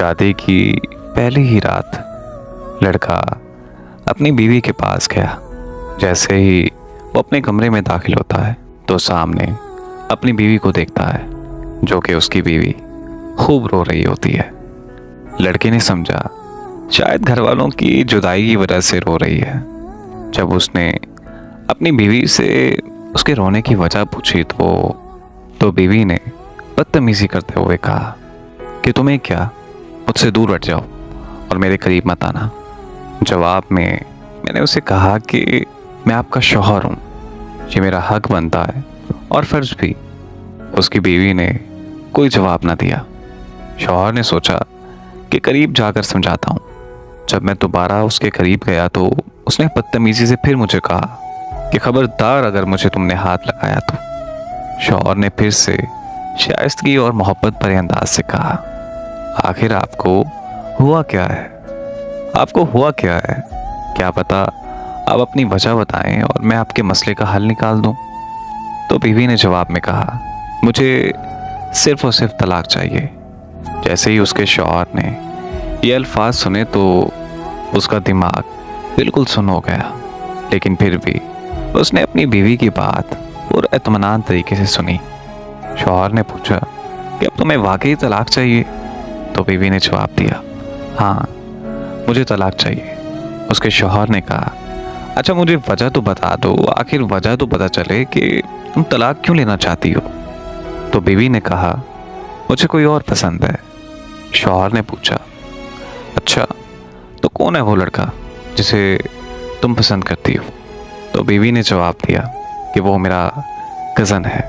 शादी की पहली ही रात लड़का अपनी बीवी के पास गया। जैसे ही वो अपने कमरे में दाखिल होता है तो सामने अपनी बीवी को देखता है, जो कि उसकी बीवी खूब रो रही होती है। लड़के ने समझा शायद घर वालों की जुदाई की वजह से रो रही है। जब उसने अपनी बीवी से उसके रोने की वजह पूछी तो बीवी ने बदतमीजी करते हुए कहा कि तुम्हें क्या, मुझसे दूर हट जाओ और मेरे करीब मत आना। जवाब में मैंने उसे कहा कि मैं आपका शौहर हूँ, ये मेरा हक बनता है और फर्ज भी। उसकी बीवी ने कोई जवाब ना दिया। शौहर ने सोचा कि करीब जाकर समझाता हूँ। जब मैं दोबारा उसके करीब गया तो उसने बदतमीजी से फिर मुझे कहा कि खबरदार अगर मुझे तुमने हाथ लगाया तो। शौहर ने फिर से शाइस्तगी और मोहब्बत भरे अंदाज से कहा, आखिर आपको हुआ क्या है? आपको हुआ क्या है? क्या पता आप अपनी वजह बताएं और मैं आपके मसले का हल निकाल दूं। तो बीवी ने जवाब में कहा, मुझे सिर्फ और सिर्फ तलाक चाहिए। जैसे ही उसके शौहर ने ये अल्फाज सुने तो उसका दिमाग बिल्कुल सुन्न हो गया, लेकिन फिर भी उसने अपनी बीवी की बात पूरे इत्मीनान तरीके से सुनी। शौहर ने पूछा कि अब तुम्हें वाकई तलाक चाहिए? तो बीवी ने जवाब दिया, हाँ मुझे तलाक चाहिए। उसके शौहर ने कहा, अच्छा मुझे वजह तो बता दो, आखिर वजह तो पता चले कि तुम तलाक क्यों लेना चाहती हो। तो बीवी ने कहा, मुझे कोई और पसंद है। शौहर ने पूछा, अच्छा तो कौन है वो लड़का जिसे तुम पसंद करती हो? तो बीवी ने जवाब दिया कि वो मेरा कज़न है।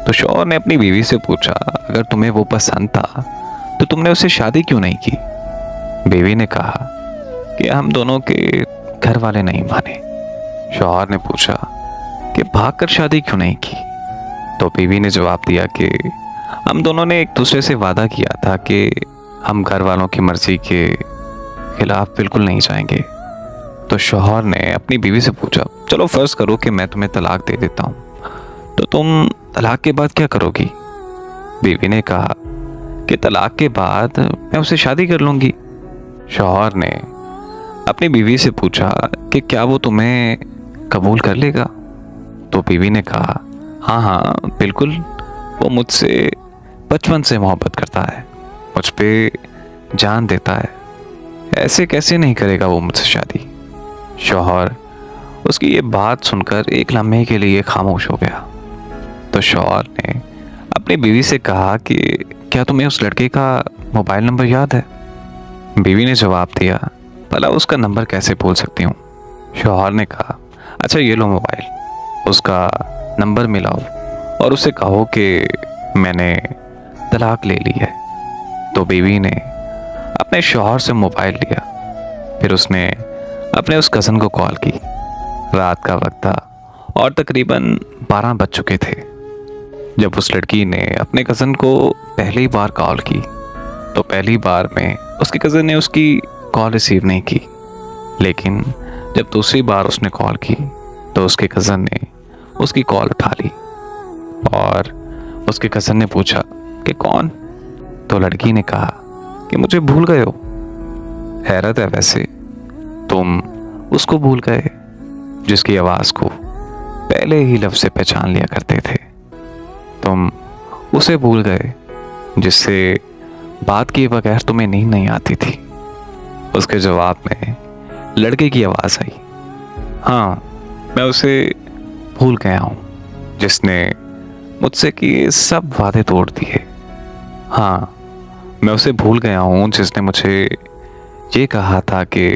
तो शौहर ने अपनी बीवी से पूछा, अगर तुम्हें वो पसंद था तो तुमने उससे शादी क्यों नहीं की? बीवी ने कहा कि हम दोनों के घर वाले नहीं माने। शौहर ने पूछा कि भागकर शादी क्यों नहीं की? तो बीवी ने जवाब दिया कि हम दोनों ने एक दूसरे से वादा किया था कि हम घर वालों की मर्जी के खिलाफ बिल्कुल नहीं जाएंगे। तो शौहर ने अपनी बीवी से पूछा, चलो फर्ज करो कि मैं तुम्हें तलाक दे देता हूँ, तो तुम तलाक के बाद क्या करोगी? बीवी ने कहा कि तलाक के बाद मैं उससे शादी कर लूँगी। शौहर ने अपनी बीवी से पूछा कि क्या वो तुम्हें कबूल कर लेगा? तो बीवी ने कहा, हाँ हाँ बिल्कुल, वो मुझसे बचपन से मोहब्बत करता है, मुझ पे जान देता है, ऐसे कैसे नहीं करेगा वो मुझसे शादी। शौहर उसकी ये बात सुनकर एक लम्हे के लिए खामोश हो गया। तो शौहर ने अपनी बीवी से कहा कि क्या तुम्हें उस लड़के का मोबाइल नंबर याद है? बीवी ने जवाब दिया, भला उसका नंबर कैसे भूल सकती हूँ। शौहर ने कहा, अच्छा ये लो मोबाइल, उसका नंबर मिलाओ और उसे कहो कि मैंने तलाक ले ली है। तो बीवी ने अपने शौहर से मोबाइल लिया, फिर उसने अपने उस कज़न को कॉल की। रात का वक्त था और तकरीबन 12 बज चुके थे। जब उस लड़की ने अपने कज़न को पहली बार कॉल की तो पहली बार में उसके कज़न ने उसकी कॉल रिसीव नहीं की, लेकिन जब दूसरी बार उसने कॉल की तो उसके कज़न ने उसकी कॉल उठा ली और उसके कज़न ने पूछा कि कौन? तो लड़की ने कहा कि मुझे भूल गए हो। हैरत है वैसे, तुम उसको भूल गए जिसकी आवाज़ को पहले ही लफ्ज़ से पहचान लिया करते थे। तुम उसे भूल गए जिससे बात किए बगैर तुम्हें नींद नहीं आती थी। उसके जवाब में लड़के की आवाज़ आई, हाँ मैं उसे भूल गया हूँ जिसने मुझसे किए सब वादे तोड़ दिए। हाँ मैं उसे भूल गया हूँ जिसने मुझे ये कहा था कि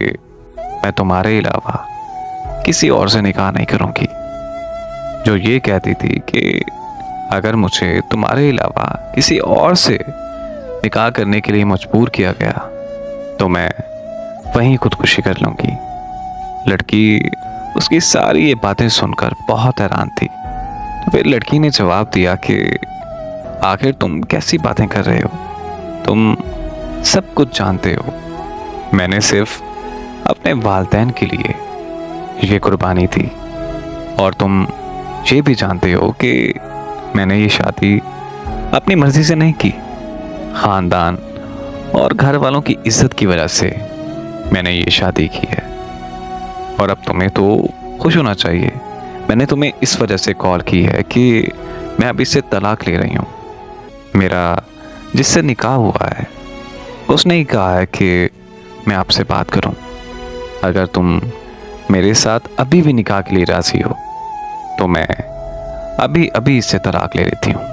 मैं तुम्हारे अलावा किसी और से निकाह नहीं करूँगी, जो ये कहती थी कि अगर मुझे तुम्हारे अलावा किसी और से निकाह करने के लिए मजबूर किया गया तो मैं वहीं खुदकुशी कर लूँगी। लड़की उसकी सारी ये बातें सुनकर बहुत हैरान थी। तो फिर लड़की ने जवाब दिया कि आखिर तुम कैसी बातें कर रहे हो? तुम सब कुछ जानते हो। मैंने सिर्फ अपने वालिदैन के लिए ये कुर्बानी थी और तुम ये भी जानते हो कि मैंने ये शादी अपनी मर्जी से नहीं की। ख़ानदान और घर वालों की इज्जत की वजह से मैंने ये शादी की है। और अब तुम्हें तो खुश होना चाहिए। मैंने तुम्हें इस वजह से कॉल की है कि मैं अभी से तलाक ले रही हूँ। मेरा जिससे निकाह हुआ है उसने ही कहा है कि मैं आपसे बात करूं। अगर तुम मेरे साथ अभी भी निकाह के लिए राजी हो तो मैं अभी अभी इससे तलाक ले लेती हूँ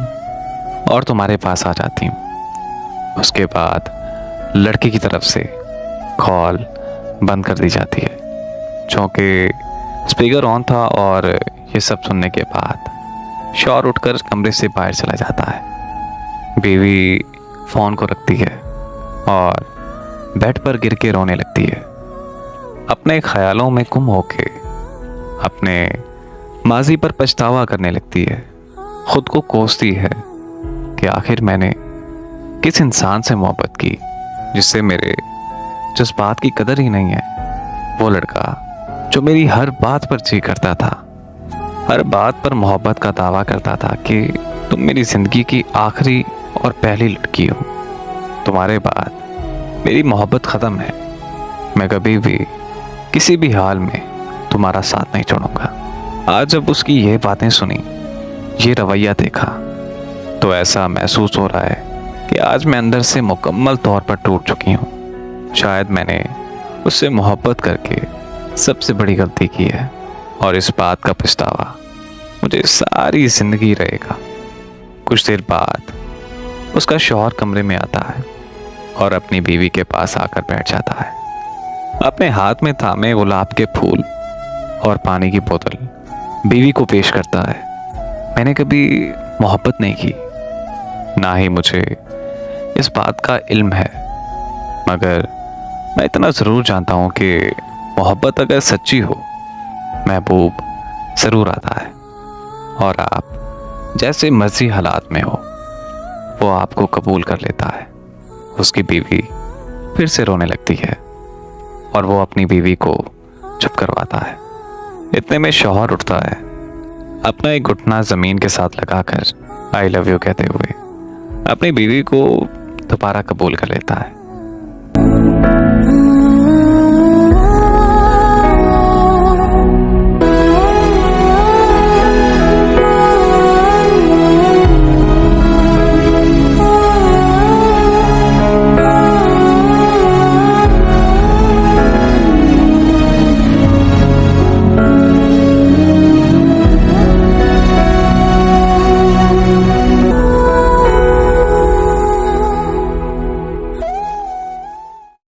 और तुम्हारे पास आ जाती हूँ। उसके बाद लड़की की तरफ से कॉल बंद कर दी जाती है, चूँकि स्पीकर ऑन था। और ये सब सुनने के बाद शौहर उठकर कमरे से बाहर चला जाता है। बीवी फ़ोन को रखती है और बेड पर गिर के रोने लगती है। अपने ख्यालों में गुम होके अपने माजी पर पछतावा करने लगती है। खुद को कोसती है कि आखिर मैंने किस इंसान से मोहब्बत की जिससे मेरे जज्बात की कदर ही नहीं है। वो लड़का जो मेरी हर बात पर जी करता था, हर बात पर मोहब्बत का दावा करता था कि तुम मेरी ज़िंदगी की आखिरी और पहली लड़की हो, तुम्हारे बाद मेरी मोहब्बत ख़त्म है। मैं कभी भी किसी भी हाल में तुम्हारा साथ नहीं छोड़ूंगा। आज जब उसकी ये बातें सुनी, ये रवैया देखा, तो ऐसा महसूस हो रहा है कि आज मैं अंदर से मुकम्मल तौर पर टूट चुकी हूँ। शायद मैंने उससे मोहब्बत करके सबसे बड़ी गलती की है और इस बात का पछतावा मुझे सारी ज़िंदगी रहेगा। कुछ देर बाद उसका शौहर कमरे में आता है और अपनी बीवी के पास आकर बैठ जाता है। अपने हाथ में थामे गुलाब के फूल और पानी की बोतल बीवी को पेश करता है। मैंने कभी मोहब्बत नहीं की, ना ही मुझे इस बात का इल्म है, मगर मैं इतना ज़रूर जानता हूँ कि मोहब्बत अगर सच्ची हो, महबूब ज़रूर आता है और आप जैसे मर्जी हालात में हो वो आपको कबूल कर लेता है। उसकी बीवी फिर से रोने लगती है और वो अपनी बीवी को चुप करवाता है। इतने में शौहर उठता है, अपना एक घुटना ज़मीन के साथ लगाकर आई लव यू कहते हुए अपनी बीवी को दोबारा कबूल कर लेता है।